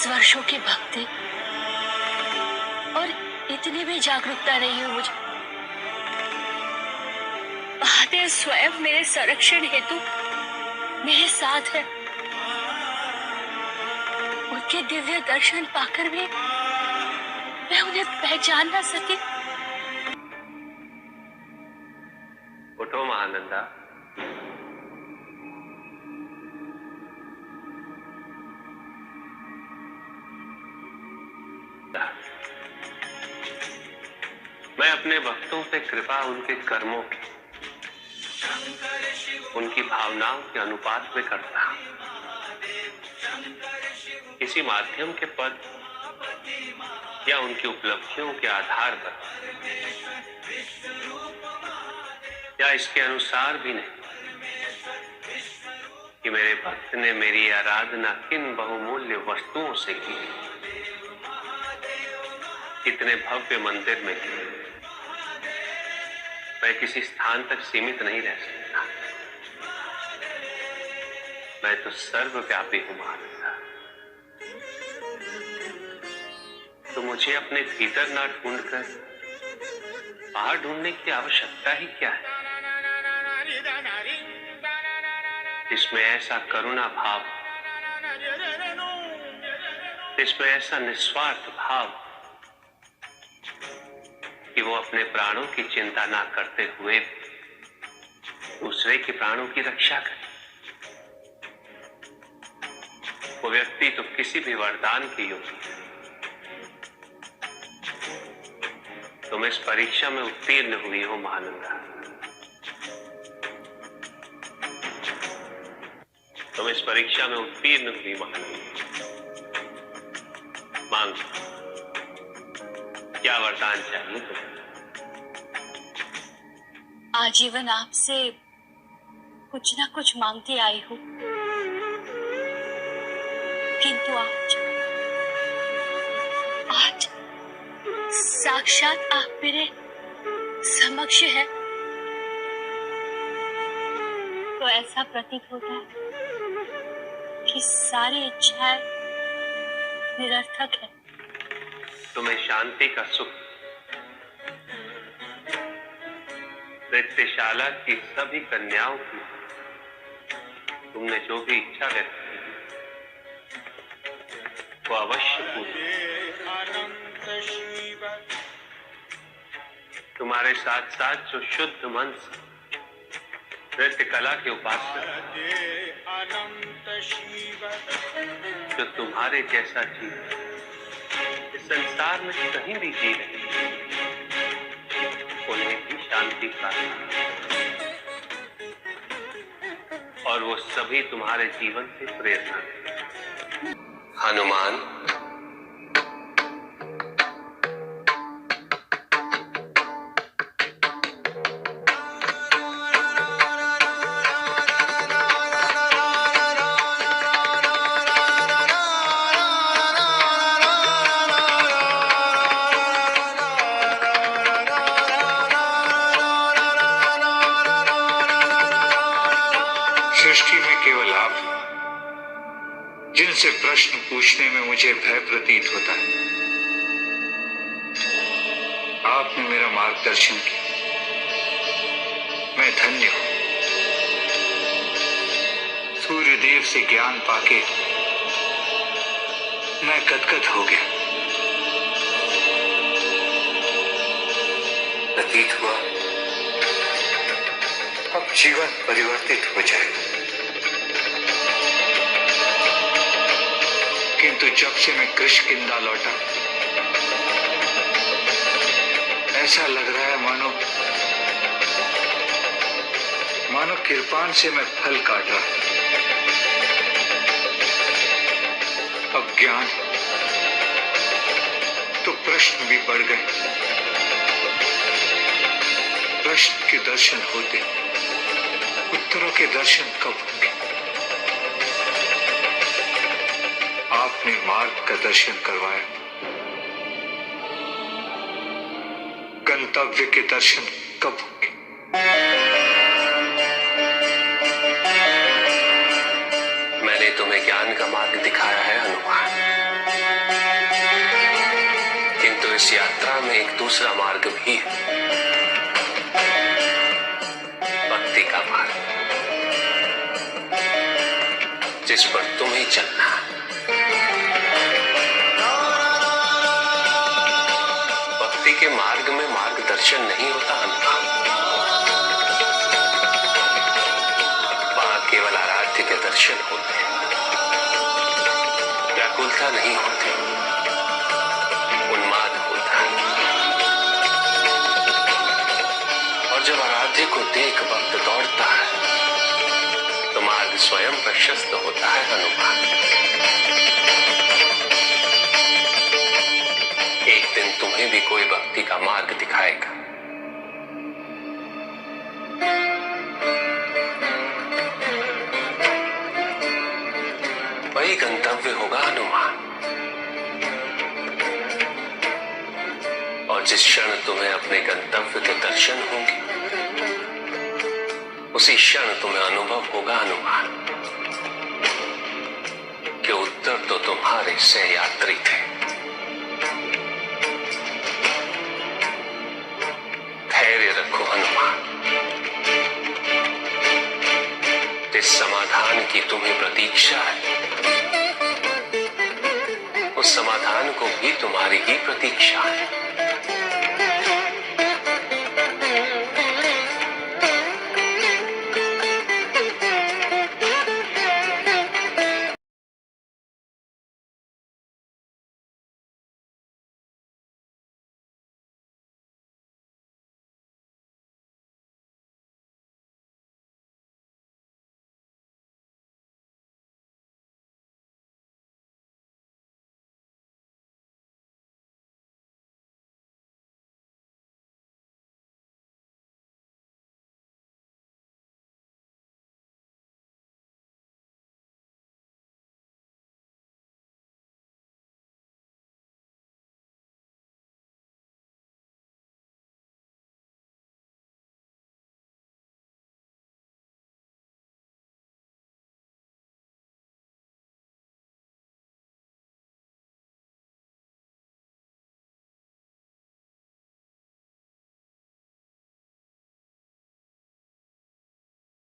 10 वर्षों की भक्ति और इतनी भी जागरूकता नहीं हुई मुझे। महादेव स्वयं मेरे संरक्षण हेतु मेरे साथ है। उनके दिव्य दर्शन पाकर भी मैं उन्हें पहचान ना सकी। उठो महानंदा, मैं अपने भक्तों पे कृपा उनके कर्मों की, उनकी भावनाओं के अनुपात में करता हूं। किसी माध्यम के पद या उनकी उपलब्धियों के आधार पर या इसके अनुसार भी नहीं कि मेरे भक्त ने मेरी आराधना किन बहुमूल्य वस्तुओं से की, कितने भव्य मंदिर में की। मैं किसी स्थान तक सीमित नहीं रह सकता। मैं तो सर्वव्यापी हूं महानंदा। तो मुझे अपने भीतर ना ढूंढकर बाहर ढूंढने की आवश्यकता ही क्या है? इसमें ऐसा करुणा भाव, इसमें ऐसा निस्वार्थ भाव कि वो अपने प्राणों की चिंता ना करते हुए दूसरे के प्राणों की रक्षा करे। वो व्यक्ति तो किसी भी वरदान के योग्य है। तुम इस परीक्षा में उत्तीर्ण हुई हो महानंदा। तुम इस परीक्षा में उत्तीर्ण हुई महानंदा। मांग, क्या वरदान चाहिए तुम्हें? आजीवन आपसे कुछ ना कुछ मांगती आई हूँ, किंतु आज साक्षात आप मेरे समक्ष है तो ऐसा प्रतीत होता है कि सारी इच्छाएं निरर्थक है। तुम्हें शांति का सुख, नृत्यशाला की सभी कन्याओं की तुमने जो भी इच्छा व्यक्त की वो अवश्य पूरी। तुम्हारे साथ साथ जो शुद्ध मन से नृत्य कला के उपासक, जो तुम्हारे जैसा जीवन इस संसार में कहीं भी जी रहे, उन्हें भी शांति प्राप्त, और वो सभी तुम्हारे जीवन से प्रेरणा लें। हनुमान, सृष्टि में केवल आप जिनसे प्रश्न पूछने में मुझे भय प्रतीत होता है, आपने मेरा मार्गदर्शन किया। मैं धन्य हूं। सूर्यदेव से ज्ञान पाके मैं गदगद हो गया। प्रतीत हुआ अब जीवन परिवर्तित हो जाएगा, किंतु जब से मैं कृष्णकिंदा लौटा ऐसा लग रहा है मानो कृपाण से मैं फल काट रहा। अब ज्ञान तो प्रश्न भी बढ़ गए। प्रश्न के दर्शन होते, उत्तरों के दर्शन कब होंगे? आपने मार्ग का दर्शन करवाया, गंतव्य के दर्शन कब होंगे? मैंने तुम्हें ज्ञान का मार्ग दिखाया है हनुमान। इस यात्रा में एक दूसरा मार्ग भी है, भक्ति का मार्ग, जिस पर तुम्हें चलना है। भक्ति के मार्ग में मार्गदर्शन नहीं होता अनुभव, वहां केवल आराध्य के दर्शन होते हैं, व्याकुलता नहीं होती, उन्माद होता है। और जब आराध्य को देख भक्त दौड़ता है तो मार्ग स्वयं प्रशस्त होता है हनुमान। एक दिन तुम्हें भी कोई भक्ति का मार्ग दिखाएगा। वही गंतव्य होगा हनुमान। और जिस क्षण तुम्हें अपने गंतव्य के दर्शन होंगे, उसी क्षण तुम्हें अनुभव होगा हनुमान कि उत्तर तो तुम्हारे सहयात्री थे। धैर्य रखो हनुमान, जिस समाधान की तुम्हें प्रतीक्षा है, उस समाधान को भी तुम्हारी ही प्रतीक्षा है।